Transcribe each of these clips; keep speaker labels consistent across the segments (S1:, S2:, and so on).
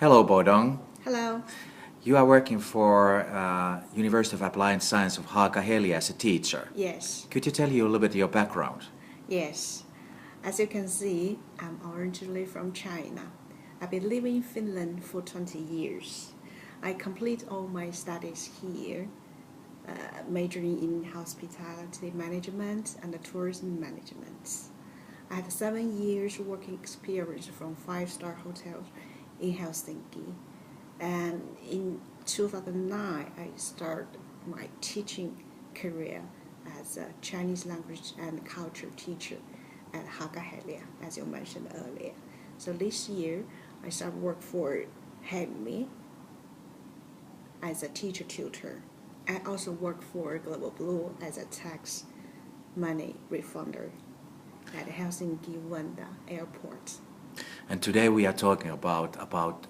S1: Hello, Bodong.
S2: Hello.
S1: You are working for University of Applied Science of Haaga-Helia as a teacher.
S2: Yes.
S1: Could you tell you a little bit your background?
S2: Yes. As you can see, I'm originally from China. I've been living in Finland for 20 years. I complete all my studies here, majoring in hospitality management and tourism management. I had 7 years working experience from 5-star hotels in Helsinki. And in 2009, I started my teaching career as a Chinese language and culture teacher at Haaga-Helia, as you mentioned earlier. So this year, I started work for Helmi as a teacher tutor. I also work for Global Blue as a tax money refunder at Helsinki-Vantaa Airport.
S1: And today we are talking about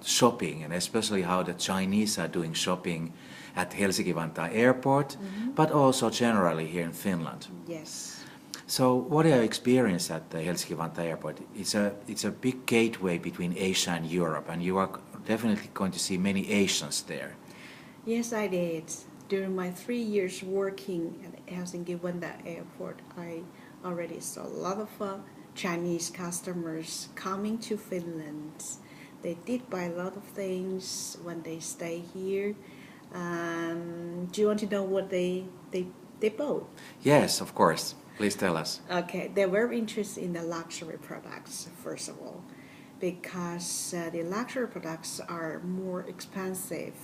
S1: shopping, and especially how the Chinese are doing shopping at Helsinki-Vantaa Airport, but also generally here in Finland.
S2: Yes.
S1: So what are your experience at the Helsinki-Vantaa Airport? It's a big gateway between Asia and Europe, and you are definitely going to see many Asians there.
S2: Yes, I did. During my 3 years working at Helsinki-Vantaa Airport, I already saw a lot of Chinese customers coming to Finland. They did buy a lot of things when they stay here. Do you want to know what they bought?
S1: Yes, of course. Please tell us.
S2: Okay, they're very interested in the luxury products, first of all, because the luxury products are more expensive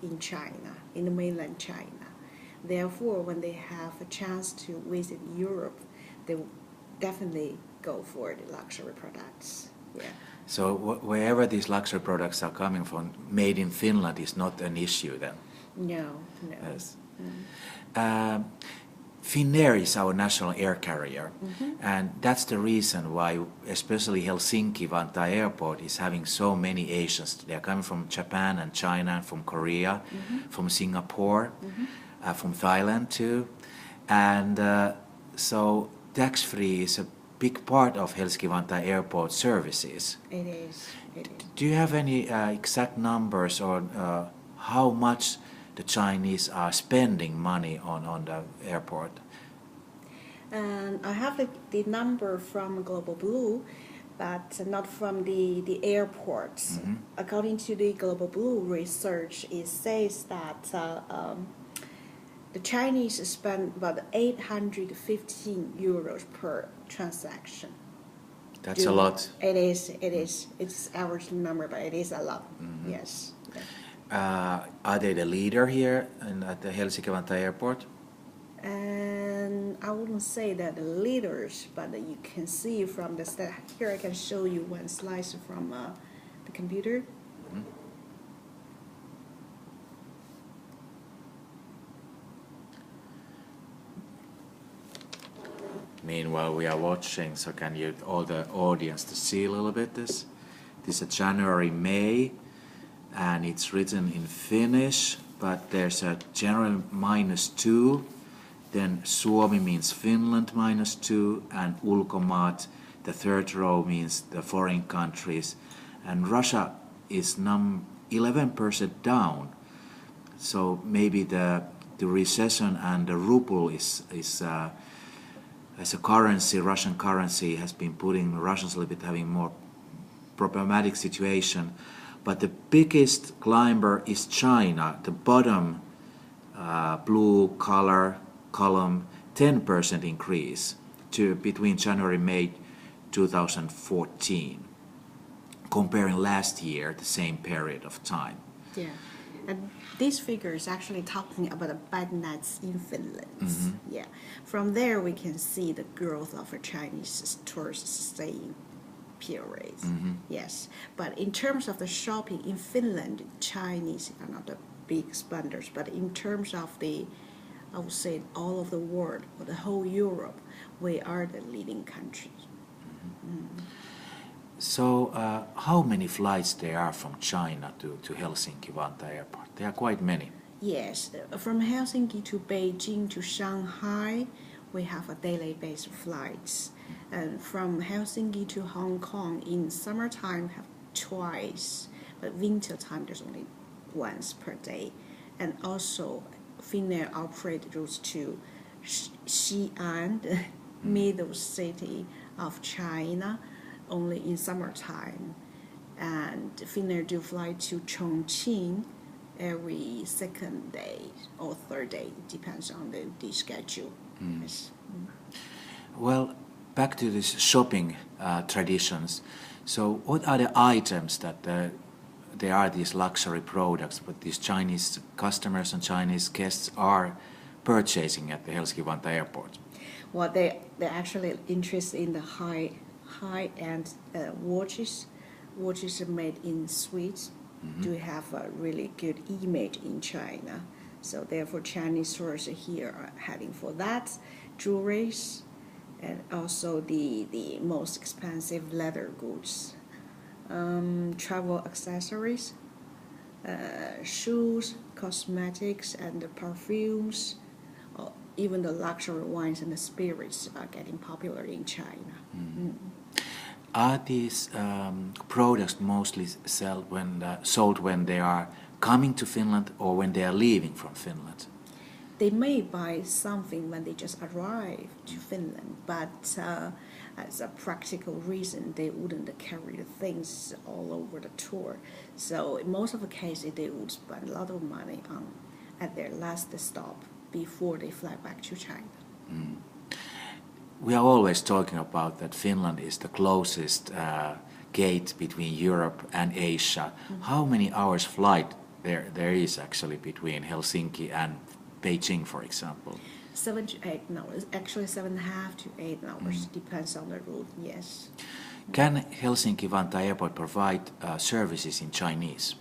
S2: in China, in the mainland China. Therefore, when they have a chance to visit Europe, they will definitely go for the luxury products. Yeah.
S1: So wherever these luxury products are coming from, made in Finland is not an issue then?
S2: No.
S1: Yes. Finnair is our national air carrier, and that's the reason why especially Helsinki-Vantaa Airport is having so many Asians. They are coming from Japan and China, and from Korea, from Singapore, from Thailand too. And so tax-free is a big part of Helsinki-Vantaa Airport services.
S2: It is.
S1: Do you have any exact numbers on how much the Chinese are spending money on the airport?
S2: And I have the number from Global Blue, but not from the airports. According to the Global Blue research, it says that the Chinese spend about 815 euros per transaction.
S1: That's a lot.
S2: It is. It's average number, but it is a lot. Yes.
S1: Are they the leader here at the Helsinki-Vantaa Airport?
S2: And I wouldn't say that the leaders, but you can see from the here I can show you one slice from the computer.
S1: Meanwhile, we are watching, so can you, all the audience, to see a little bit this? This is January, May, and it's written in Finnish, but there's a general -2, then Suomi means Finland -2, and ulkomaat, the third row, means the foreign countries, and Russia is 11% down, so maybe the recession and the ruble is as a currency, Russian currency has been putting Russians a little bit having more problematic situation. But the biggest climber is China, the bottom blue column, 10% increase to between January and May 2014, comparing last year, the same period of time.
S2: Yeah. And this figure is actually talking about the bed nets in Finland. Yeah. From there, we can see the growth of a Chinese tourist staying period. Yes. But in terms of the shopping in Finland, Chinese are not the big spenders. But in terms of I would say all of the world, or the whole Europe, we are the leading country.
S1: So how many flights there are from China to Helsinki-Vantaa Airport? There are quite many.
S2: Yes, from Helsinki to Beijing to Shanghai, we have a daily based flights. And from Helsinki to Hong Kong in summertime have twice, but winter time there's only once per day. And also, Finnair operate routes to Xi'an, the middle city of China, only in summertime. And Finnair do fly to Chongqing every second day or third day, depends on the schedule. Yes.
S1: Well, back to this shopping traditions. So what are the items that there are these luxury products but these Chinese customers and Chinese guests are purchasing at the Helsinki-Vantaa airport?
S2: Well, they're actually interested in the high-end watches. Watches are made in Swiss. Do have a really good image in China. So therefore Chinese tourists here are heading for that. Jewelries and also the most expensive leather goods. Travel accessories, shoes, cosmetics and perfumes. Even the luxury wines and the spirits are getting popular in China.
S1: Are these products mostly sold when they are coming to Finland or when they are leaving from Finland?
S2: They may buy something when they just arrive to Finland, but as a practical reason, they wouldn't carry the things all over the tour. So in most of the cases, they would spend a lot of money at their last stop before they fly back to China.
S1: We are always talking about that Finland is the closest gate between Europe and Asia. How many hours flight there is actually between Helsinki and Beijing, for example?
S2: 7 to 8 hours, actually 7.5 to 8 hours, depends on the route, yes.
S1: Can Helsinki-Vantaa Airport provide services in Chinese?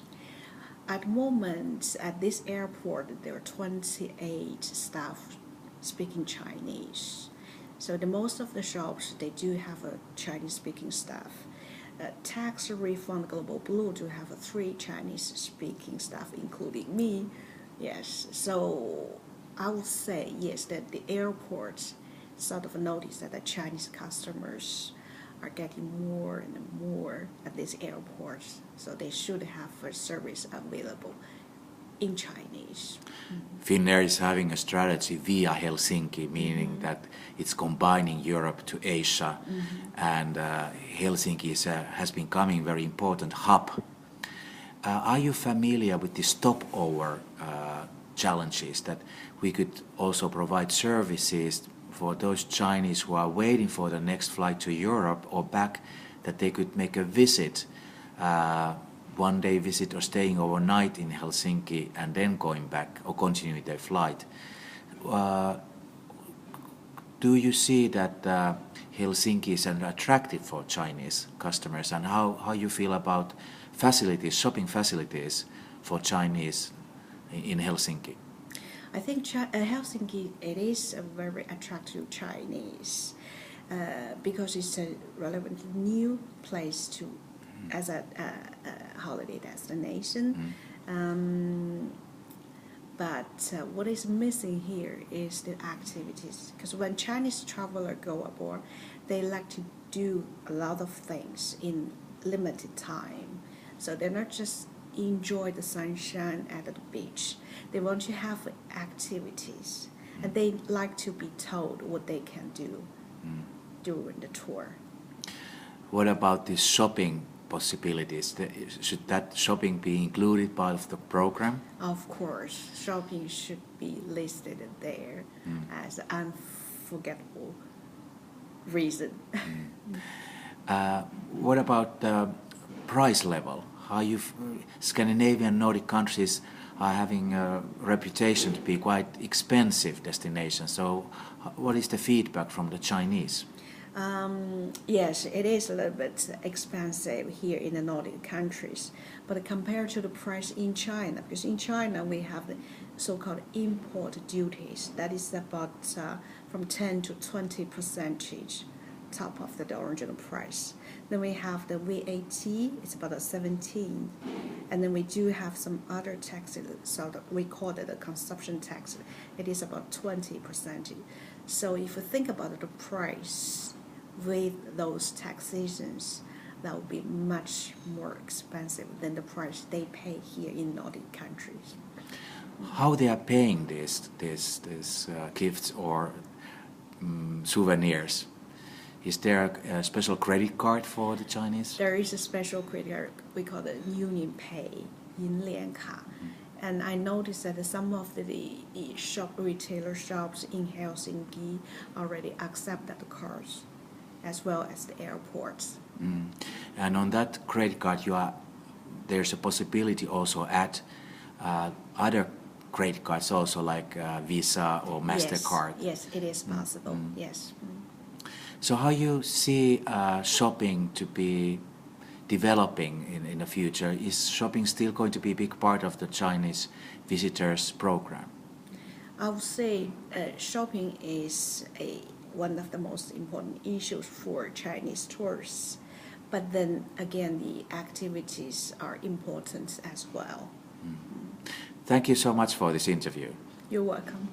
S2: At the moment, at this airport, there are 28 staff speaking Chinese. So the most of the shops, they do have a Chinese-speaking staff. Tax Refund Global Blue do have 3 Chinese-speaking staff, including me. Yes, so I would say, yes, that the airports sort of notice that the Chinese customers are getting more and more at this airport, so they should have a service available in Chinese.
S1: Finnair is having a strategy via Helsinki, meaning that it's combining Europe to Asia, and Helsinki has becoming very important hub. Are you familiar with the stopover challenges, that we could also provide services for those Chinese who are waiting for the next flight to Europe or back, that they could make a visit, one-day visit or staying overnight in Helsinki and then going back or continuing their flight? Do you see that Helsinki is attractive for Chinese customers, and how you feel about facilities, shopping facilities for Chinese in Helsinki?
S2: I think Helsinki, it is a very attractive Chinese because it's a relevant new place to as a holiday destination. But what is missing here is the activities, because when Chinese travelers go abroad, they like to do a lot of things in limited time. So they're not just enjoy the sunshine at the beach. They want to have activities, and they like to be told what they can do during the tour.
S1: What about the shopping possibilities? Should that shopping be included part of the program?
S2: Of course, shopping should be listed there as an unforgettable reason.
S1: What about the price level? How Scandinavian Nordic countries are having a reputation to be quite expensive destinations. So what is the feedback from the Chinese?
S2: Yes, it is a little bit expensive here in the Nordic countries, but compared to the price in China, because in China we have the so-called import duties, that is about from 10 to 20% top of the original price. Then we have the VAT, it's about 17, and then we do have some other taxes, so we call it a consumption tax. It is about 20%. So if you think about the price with those taxations, that would be much more expensive than the price they pay here in Nordic countries.
S1: How they are paying these gifts or souvenirs? Is there a special credit card for the Chinese?
S2: There is a special credit card, we call it Union Pay, 银联卡. And I noticed that some of the retailer shops in Helsinki already accept that cards, as well as the airports.
S1: And on that credit card, there's a possibility also add other credit cards also, like Visa or MasterCard.
S2: Yes, it is possible. Yes.
S1: So how you see shopping to be developing in the future? Is shopping still going to be a big part of the Chinese visitors program?
S2: I would say shopping is one of the most important issues for Chinese tourists. But then again, the activities are important as well.
S1: Thank you so much for this interview.
S2: You're welcome.